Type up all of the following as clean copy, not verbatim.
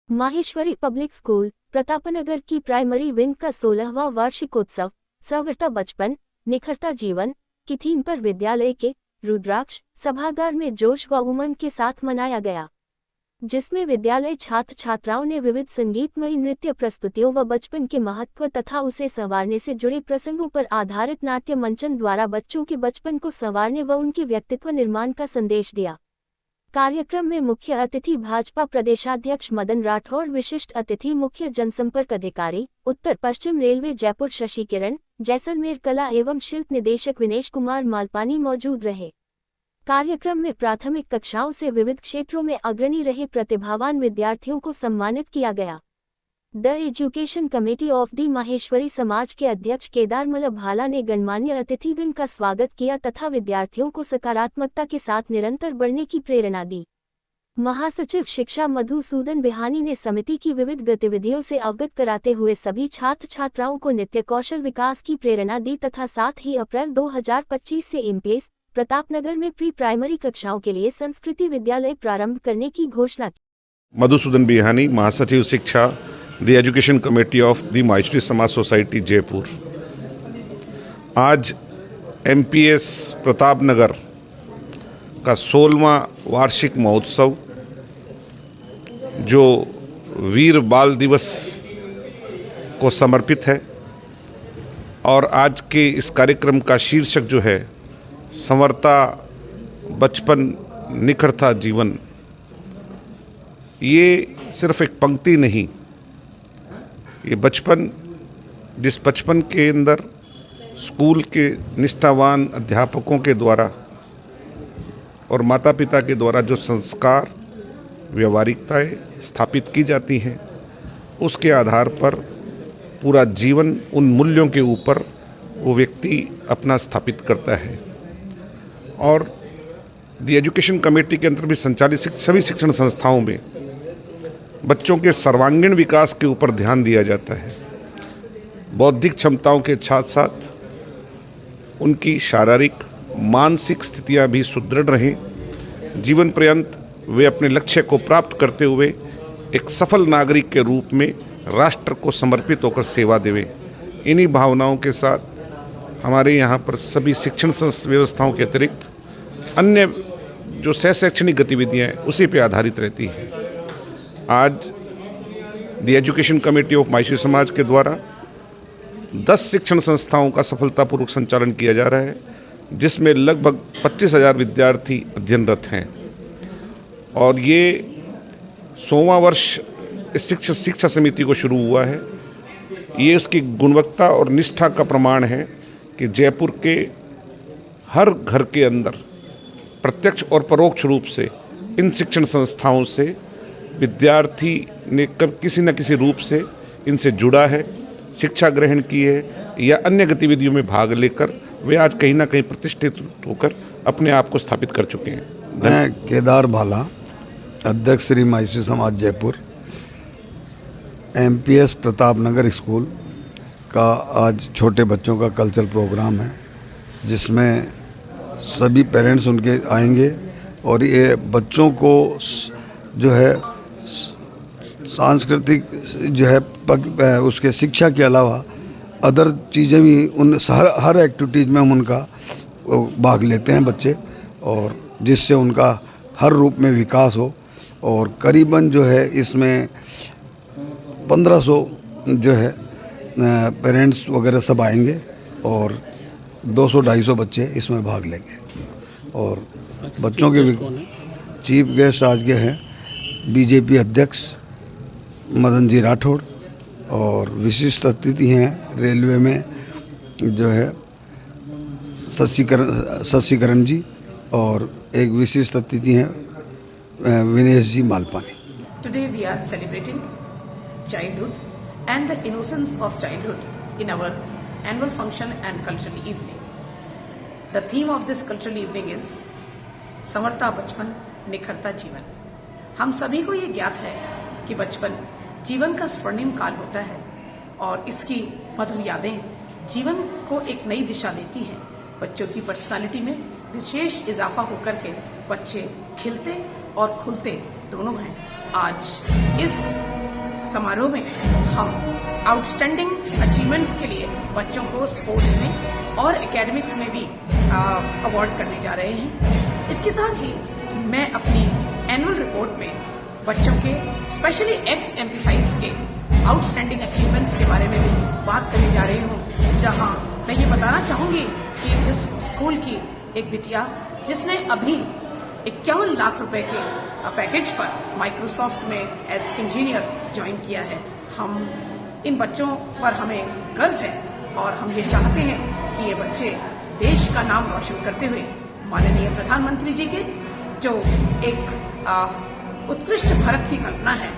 Maheshwari public school Pratapnagar की primary wing का 16वां वार्षिकोत्सव संवरता बचपन निखरता जीवन की थीम पर विद्यालय के रुद्राक्ष सभागार में जोश व उमंग के साथ मनाया गया, जिसमें विद्यालय छात्र छात्राओं ने विविध संगीतमयी नृत्य प्रस्तुतियों व बचपन के महत्व तथा उसे संवारने से जुड़े प्रसंगों पर आधारित नाट्य मंचन द्वारा बच्चों के बचपन को संवारने व उनके व्यक्तित्व निर्माण का संदेश दिया। कार्यक्रम में मुख्य अतिथि भाजपा प्रदेशाध्यक्ष मदन राठौर, विशिष्ट अतिथि मुख्य जनसंपर्क अधिकारी उत्तर पश्चिम रेलवे जयपुर शशि किरण, जैसलमेर कला एवं शिल्प निदेशक विनेश कुमार मालपानी मौजूद रहे। कार्यक्रम में प्राथमिक कक्षाओं से विविध क्षेत्रों में अग्रणी रहे प्रतिभावान विद्यार्थियों को सम्मानित किया गया। The education committee of the Maheshwari समाज के अध्यक्ष केदारमल भाला ने गणमान्य अतिथिगण का स्वागत किया तथा विद्यार्थियों को सकारात्मकता के साथ निरंतर बढ़ने की प्रेरणा दी। महासचिव शिक्षा मधुसूदन बिहानी ने समिति की विविध गतिविधियों से अवगत कराते हुए सभी छात्र छात्राओं को नित्य कौशल विकास की प्रेरणा दी तथा साथ ही अप्रैल 2025 से एमपीएस प्रतापनगर में प्री प्राइमरी कक्षाओं के लिए संस्कृति विद्यालय प्रारंभ करने की घोषणा की। मधुसूदन बिहानी, महासचिव शिक्षा, the education committee of the Maheshwari समाज सोसाइटी जयपुर। आज एमपीएस प्रतापनगर का 16वां वार्षिक महोत्सव, जो वीर बाल दिवस को समर्पित है, और आज के इस कार्यक्रम का शीर्षक जो है संवरता बचपन निखरता जीवन। ये सिर्फ एक पंक्ति नहीं, ये बचपन, जिस बचपन के अंदर स्कूल के निष्ठावान अध्यापकों के द्वारा और माता पिता के द्वारा जो संस्कार व्यवहारिकताएं स्थापित की जाती हैं, उसके आधार पर पूरा जीवन उन मूल्यों के ऊपर वो व्यक्ति अपना स्थापित करता है। और द एजुकेशन कमेटी के अंतर्गत संचालित सभी शिक्षण संस्थाओं में बच्चों के सर्वांगीण विकास के ऊपर ध्यान दिया जाता है। बौद्धिक क्षमताओं के साथ साथ उनकी शारीरिक मानसिक स्थितियां भी सुदृढ़ रहें, जीवन पर्यंत वे अपने लक्ष्य को प्राप्त करते हुए एक सफल नागरिक के रूप में राष्ट्र को समर्पित होकर सेवा देवें। इन्हीं भावनाओं के साथ हमारे यहाँ पर सभी शिक्षण व्यवस्थाओं के अतिरिक्त अन्य जो शैक्षणिक गतिविधियाँ हैं उसी पे आधारित रहती हैं। आज the education committee of Maheshwari समाज के द्वारा 10 शिक्षण संस्थाओं का सफलतापूर्वक संचालन किया जा रहा है, जिसमें लगभग 25,000 विद्यार्थी अध्ययनरत हैं। और ये 100वां वर्ष इस शिक्षा समिति को शुरू हुआ है। ये उसकी गुणवत्ता और निष्ठा का प्रमाण है कि जयपुर के हर घर के अंदर प्रत्यक्ष और परोक्ष रूप से इन शिक्षण संस्थाओं से विद्यार्थी ने किसी न किसी रूप से इनसे जुड़ा है, शिक्षा ग्रहण की है या अन्य गतिविधियों में भाग लेकर वे आज कहीं ना कहीं प्रतिष्ठित होकर अपने आप को स्थापित कर चुके हैं। मैं केदार भाला, अध्यक्ष श्री माहेश्वरी समाज जयपुर, एमपीएस प्रतापनगर स्कूल का आज छोटे बच्चों का कल्चरल प्रोग्राम है, जिसमें सभी पेरेंट्स उनके आएंगे और ये बच्चों को जो है सांस्कृतिक जो है उसके शिक्षा के अलावा अदर चीज़ें भी उन हर एक्टिविटीज़ में हम उनका भाग लेते हैं बच्चे, और जिससे उनका हर रूप में विकास हो। और करीबन जो है इसमें 1500 जो है पेरेंट्स वगैरह सब आएंगे और 200-250 बच्चे इसमें भाग लेंगे। और बच्चों के चीफ गेस्ट आज के हैं बीजेपी अध्यक्ष मदन जी राठौड़, और विशिष्ट अतिथि हैं रेलवे में जो है शशिकरण जी, और एक विशिष्ट अतिथि हैं विनेश जी Malpani. Today we are celebrating childhood and the innocence of childhood in our annual function and cultural evening. The theme of this cultural evening is संवरता बचपन निखरता जीवन। हम सभी को ये ज्ञात है कि बचपन जीवन का स्वर्णिम काल होता है और इसकी मधुर यादें जीवन को एक नई दिशा देती हैं। बच्चों की पर्सनालिटी में विशेष इजाफा होकर के बच्चे खिलते और खुलते दोनों हैं। आज इस समारोह में हम आउटस्टैंडिंग अचीवमेंट्स के लिए बच्चों को स्पोर्ट्स में और एकेडमिक्स में भी अवार्ड करने जा रहे हैं। इसके साथ ही मैं अपनी एनुअल रिपोर्ट में बच्चों के स्पेशली एक्स एम्प्लीफाइड्स के आउटस्टैंडिंग अचीवमेंट्स के बारे में भी बात करने जा रही हूँ, जहां मैं ये बताना चाहूंगी कि इस स्कूल की एक बिटिया जिसने अभी 51 लाख रुपए के पैकेज पर माइक्रोसॉफ्ट में एज इंजीनियर ज्वाइन किया है। हम इन बच्चों पर हमें गर्व है और हम ये चाहते हैं कि ये बच्चे देश का नाम रोशन करते हुए माननीय प्रधानमंत्री जी के जो एक उत्कृष्ट भारत की कल्पना है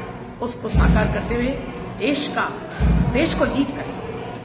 उसको साकार करते हुए देश को लीड करें।